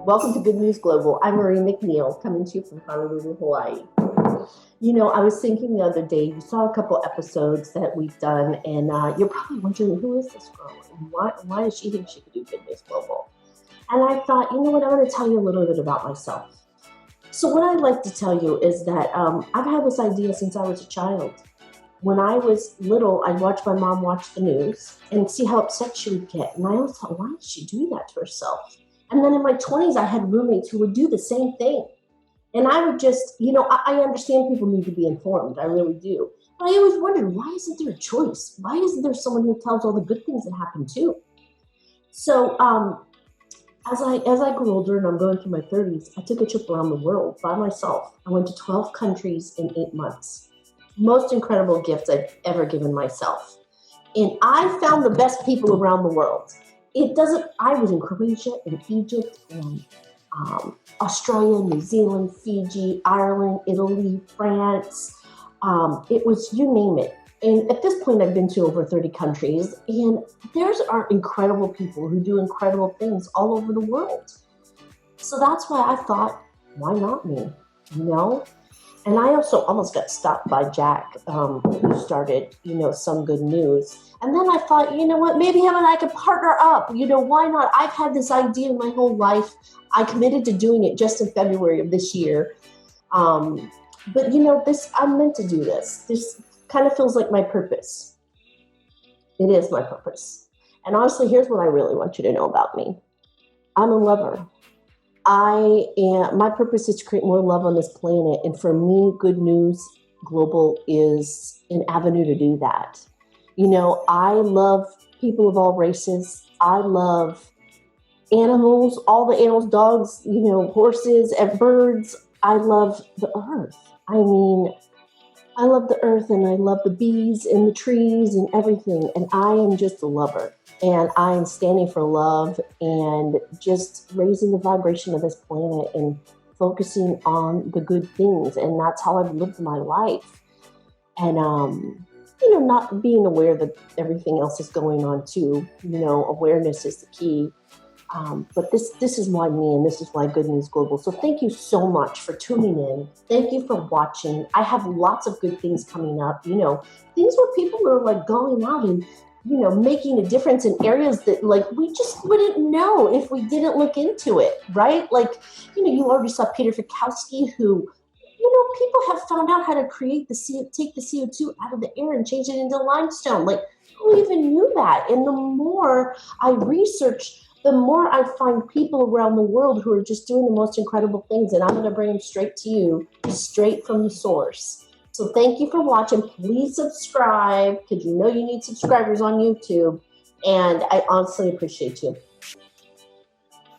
Welcome to Good News Global. I'm Marie McNeal, coming to you from Honolulu, Hawaii. You know, I was thinking the other day, you saw a couple episodes that we've done, and you're probably wondering, who is this girl? And why does she think she could do Good News Global? And I thought, you know what, I'm going to tell you a little bit about myself. So what I'd like to tell you is that I've had this idea since I was a child. When I was little, I'd watch my mom watch the news and see how upset she would get. And I always thought, why did she do that to herself? And then in my 20s, I had roommates who would do the same thing. And I would just, I understand people need to be informed. I really do. But I always wondered, why isn't there a choice? Why isn't there someone who tells all the good things that happen too? So as I grew older and I'm going through my 30s, I took a trip around the world by myself. I went to 12 countries in 8 months. Most incredible gift I've ever given myself. And I found the best people around the world. I was in Croatia and Egypt and Australia, New Zealand, Fiji, Ireland, Italy, France. It was, you name it. And at this point, I've been to over 30 countries, and there's are incredible people who do incredible things all over the world. So that's why I thought, why not me? And I also almost got stopped by Jack, who started, Some Good News. And then I thought, you know what, maybe him and I could partner up. Why not? I've had this idea my whole life. I committed to doing it just in February of this year. But I'm meant to do this. This kind of feels like my purpose. It is my purpose. And honestly, here's what I really want you to know about me. I'm a lover. My purpose is to create more love on this planet. And for me, Good News Global is an avenue to do that. I love people of all races. I love animals, all the animals, dogs, horses and birds. I love the earth. I love the earth, and I love the bees and the trees and everything. And I am just a lover. And I am standing for love and just raising the vibration of this planet and focusing on the good things. And that's how I've lived my life. And, not being aware that everything else is going on too. Awareness is the key. But this is why me, and this is why Good News Global. So thank you so much for tuning in. Thank you for watching. I have lots of good things coming up. Things where people are like going out and, making a difference in areas that we just wouldn't know if we didn't look into it, right? You already saw Peter Fikowski, who, people have found out how to take the CO2 out of the air and change it into limestone. Who even knew that? And the more I research, the more I find people around the world who are just doing the most incredible things. And I'm going to bring them straight to you, straight from the source. So thank you for watching. Please subscribe, because you need subscribers on YouTube. And I honestly appreciate you.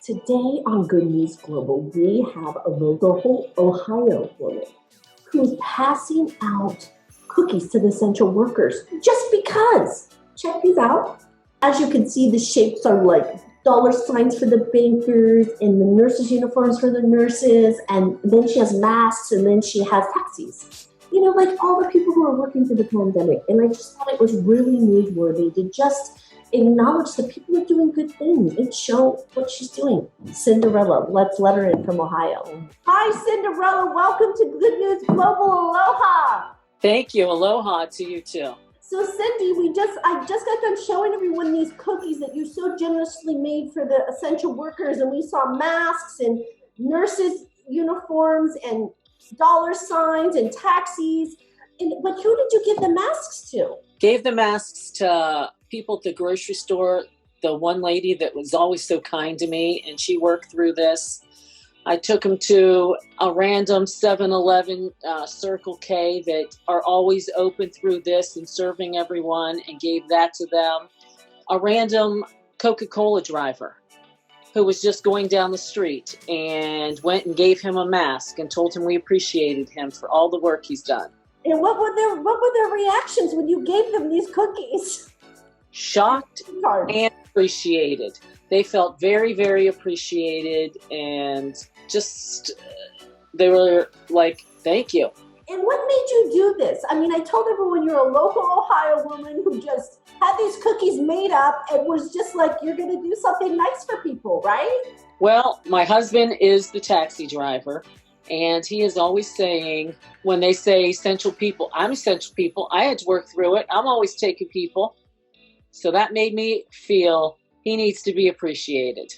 Today on Good News Global, we have a local Ohio woman who's passing out cookies to the essential workers just because. Check these out. As you can see, the shapes are like dollar signs for the bankers and the nurses' uniforms for the nurses. And then she has masks, and then she has taxis. All the people who are working through the pandemic. And I just thought it was really newsworthy to just acknowledge that people are doing good things and show what she's doing. Cinderella, let's let her in from Ohio. Hi, Cinderella. Welcome to Good News Global. Aloha. Thank you. Aloha to you too. So Cindy, I just got done showing everyone these cookies that you so generously made for the essential workers, and we saw masks and nurses' uniforms and dollar signs and taxis. But who did you give the masks to? Gave the masks to people at the grocery store. The one lady that was always so kind to me, and she worked through this. I took them to a random 7-Eleven, Circle K that are always open through this and serving everyone, and gave that to them. A random Coca-Cola driver who was just going down the street, and went and gave him a mask and told him we appreciated him for all the work he's done. And what were their reactions when you gave them these cookies? Shocked and appreciated. They felt very, very appreciated, and just they were like, thank you. And what made you do this? I mean, I told everyone you're a local Ohio woman who just had these cookies made up and was just like, you're going to do something nice for people, right? Well, my husband is the taxi driver, and he is always saying, when they say essential people, I'm essential people. I had to work through it. I'm always taking people. So that made me feel he needs to be appreciated.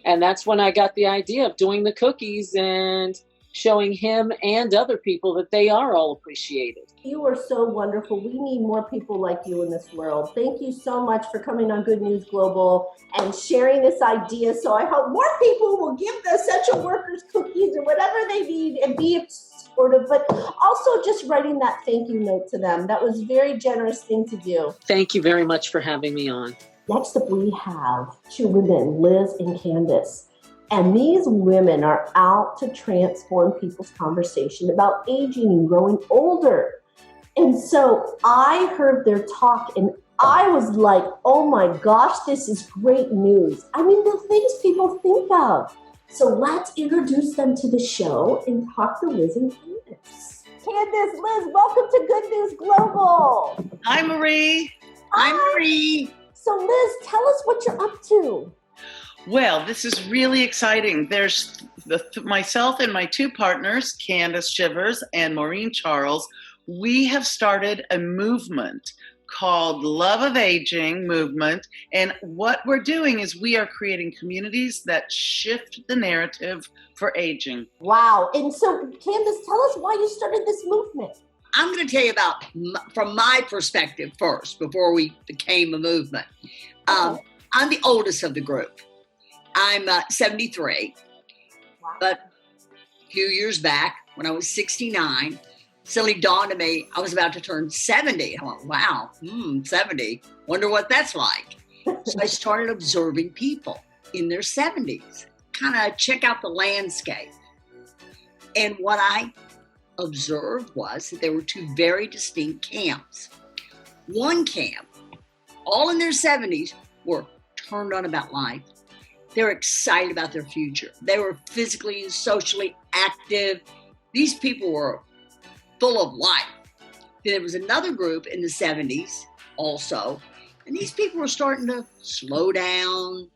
And that's when I got the idea of doing the cookies and showing him and other people that they are all appreciated. You are so wonderful. We need more people like you in this world. Thank you so much for coming on Good News Global and sharing this idea. So I hope more people will give the essential workers cookies or whatever they need and be supportive, but also just writing that thank you note to them. That was a very generous thing to do. Thank you very much for having me on. Next up, we have two women, Liz and Candace. And these women are out to transform people's conversation about aging and growing older. And so I heard their talk and I was like, oh my gosh, this is great news. I mean, the things people think of. So let's introduce them to the show and talk to Liz and Candace. Candace, Liz, welcome to Good News Global. Hi, Marie. Hi. I'm Marie. So Liz, tell us what you're up to. Well, this is really exciting. There's myself and my two partners, Candace Shivers and Maureen Charles. We have started a movement called Love of Aging Movement. And what we're doing is we are creating communities that shift the narrative for aging. Wow. And so, Candace, tell us why you started this movement. I'm going to tell you about, from my perspective first, before we became a movement. I'm the oldest of the group. I'm 73, Wow. but a few years back when I was 69, suddenly dawned on me I was about to turn 70. I went, wow, 70, wonder what that's like. So I started observing people in their 70s, kind of check out the landscape. And what I observed was that there were two very distinct camps. One camp, all in their 70s, were turned on about life. They were excited about their future. They were physically and socially active. These people were full of life. Then there was another group in the 70s also, and these people were starting to slow down,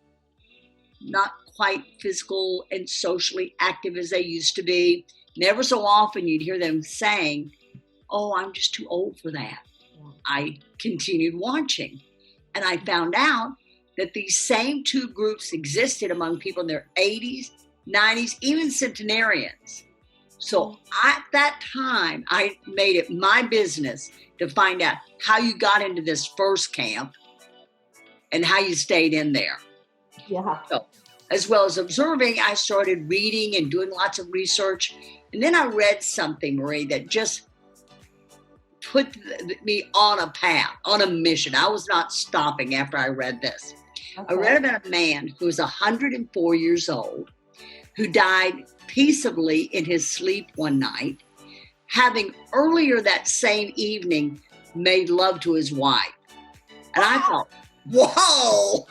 not quite physical and socially active as they used to be. Never so often you'd hear them saying, oh, I'm just too old for that. I continued watching, and I found out that these same two groups existed among people in their 80s, 90s, even centenarians. So at that time, I made it my business to find out how you got into this first camp and how you stayed in there. Yeah. So, as well as observing, I started reading and doing lots of research. And then I read something, Marie, that just put me on a path, on a mission. I was not stopping after I read this. Okay. I read about a man who was 104 years old, who died peaceably in his sleep one night, having earlier that same evening made love to his wife. And I thought, whoa,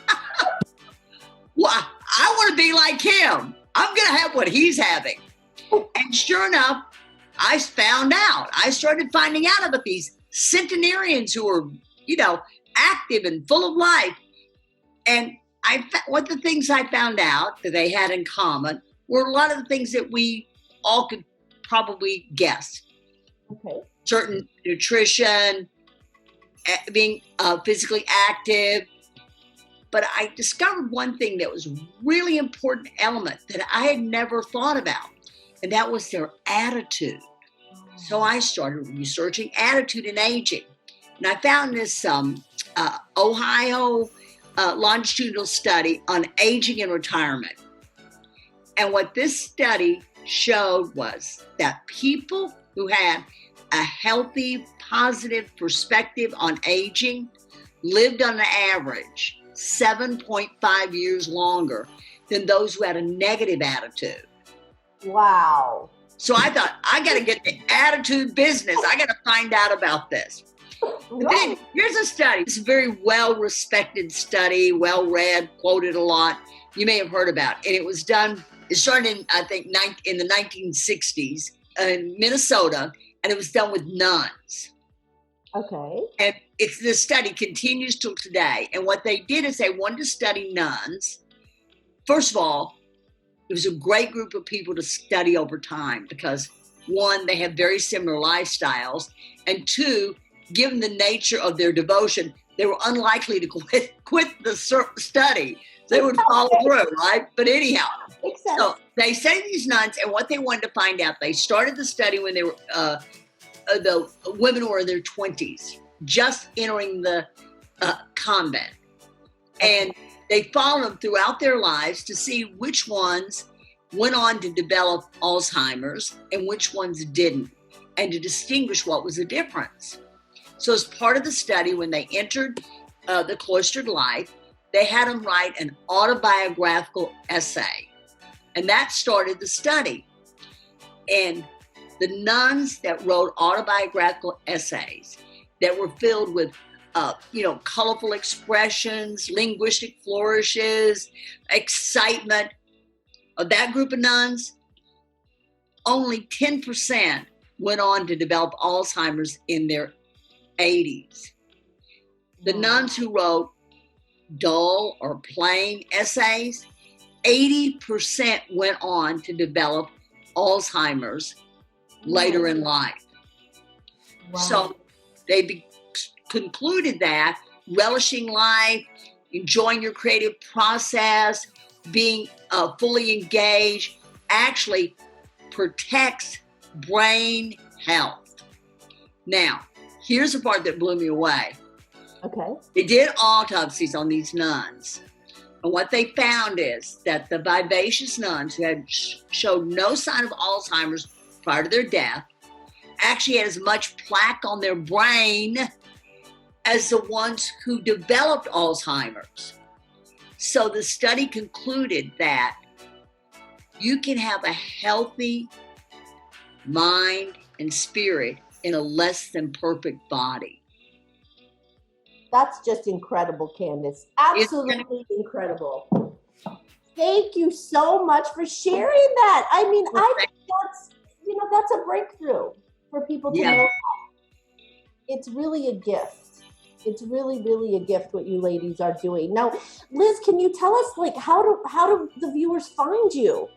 well, I want to be like him. I'm going to have what he's having. And sure enough, I found out. I started finding out about these centenarians who were, active and full of life. And one of the things I found out that they had in common were a lot of the things that we all could probably guess. Okay. Certain nutrition, being physically active. But I discovered one thing that was a really important element that I had never thought about, and that was their attitude. So I started researching attitude in aging. And I found this Ohio longitudinal study on aging and retirement. And what this study showed was that people who had a healthy, positive perspective on aging lived on an average 7.5 years longer than those who had a negative attitude. Wow. So I thought, I got to get the attitude business. I got to find out about this. But then here's a study. It's a very well-respected study, well-read, quoted a lot. You may have heard about it. And it was done, it started in, I think, in the 1960s in Minnesota. and it was done with nuns. Okay. And the study continues till today. And what they did is they wanted to study nuns. First of all, it was a great group of people to study over time because, one, they have very similar lifestyles, and two, given the nature of their devotion, they were unlikely to quit the study. They would follow through, right? But anyhow, so they studied these nuns, and what they wanted to find out, they started the study when they were, the women were in their 20s, just entering the convent. And they followed them throughout their lives to see which ones went on to develop Alzheimer's and which ones didn't, and to distinguish what was the difference. So as part of the study, when they entered the cloistered life, they had them write an autobiographical essay. And that started the study. And the nuns that wrote autobiographical essays that were filled with colorful expressions, linguistic flourishes, excitement, of that group of nuns, only 10% went on to develop Alzheimer's in their 80s. The nuns who wrote dull or plain essays, 80% went on to develop Alzheimer's later in life. Wow. So they concluded that relishing life, enjoying your creative process, being fully engaged actually protects brain health. Now, here's the part that blew me away. Okay. They did autopsies on these nuns. And what they found is that the vivacious nuns who had showed no sign of Alzheimer's prior to their death actually had as much plaque on their brain as the ones who developed Alzheimer's. So the study concluded that you can have a healthy mind and spirit in a less than perfect body. That's just incredible, Candace. Absolutely incredible. Thank you so much for sharing that. I mean, I think that's a breakthrough for people to know. It's really a gift. It's really, really a gift what you ladies are doing. Now, Liz, can you tell us, how do the viewers find you?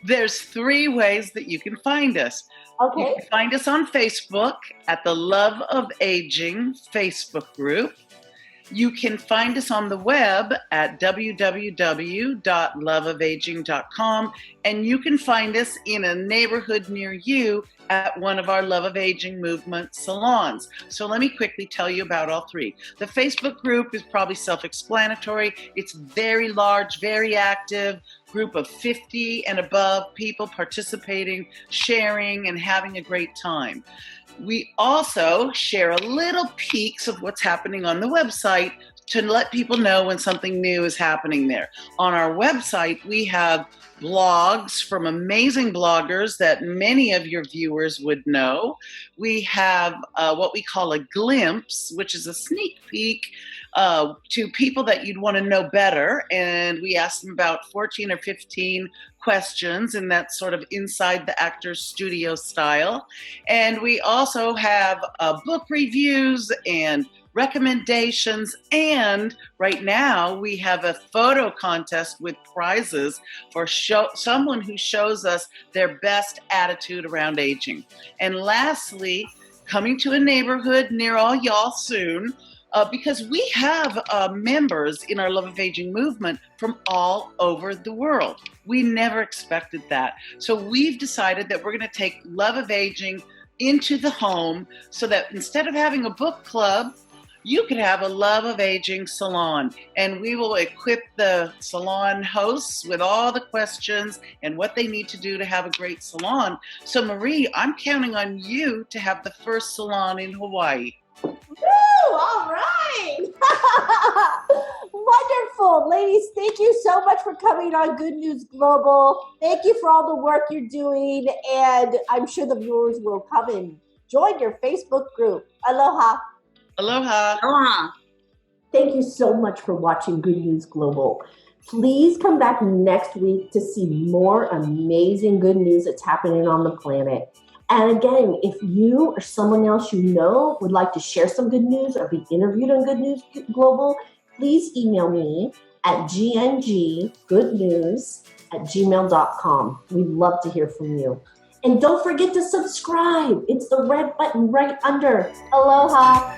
There's 3 ways that you can find us. Okay. You can find us on Facebook at the Love of Aging Facebook group. You can find us on the web at www.loveofaging.com, and you can find us in a neighborhood near you at one of our Love of Aging movement salons. So let me quickly tell you about all 3. The Facebook group is probably self-explanatory. It's very large, very active group of 50 and above people participating, sharing, and having a great time. We also share a little peeks of what's happening on the website to let people know when something new is happening there. On our website, we have blogs from amazing bloggers that many of your viewers would know. We have what we call a glimpse, which is a sneak peek to people that you'd want to know better. And we ask them about 14 or 15 questions, and that's sort of inside the actor's studio style. And we also have book reviews and recommendations, and right now we have a photo contest with prizes for someone who shows us their best attitude around aging. And lastly, coming to a neighborhood near all y'all soon, because we have members in our Love of Aging movement from all over the world. We never expected that. So we've decided that we're going to take Love of Aging into the home so that instead of having a book club, you could have a Love of Aging salon, and we will equip the salon hosts with all the questions and what they need to do to have a great salon. So Marie, I'm counting on you to have the first salon in Hawaii. Woo! All right. Wonderful. Ladies, thank you so much for coming on Good News Global. Thank you for all the work you're doing, and I'm sure the viewers will come and join your Facebook group. Aloha. Aloha. Aloha. Thank you so much for watching Good News Global. Please come back next week to see more amazing good news that's happening on the planet. And again, if you or someone else you know would like to share some good news or be interviewed on Good News Global, please email me at gngoodnews@gmail.com. We'd love to hear from you. And don't forget to subscribe. It's the red button right under. Aloha.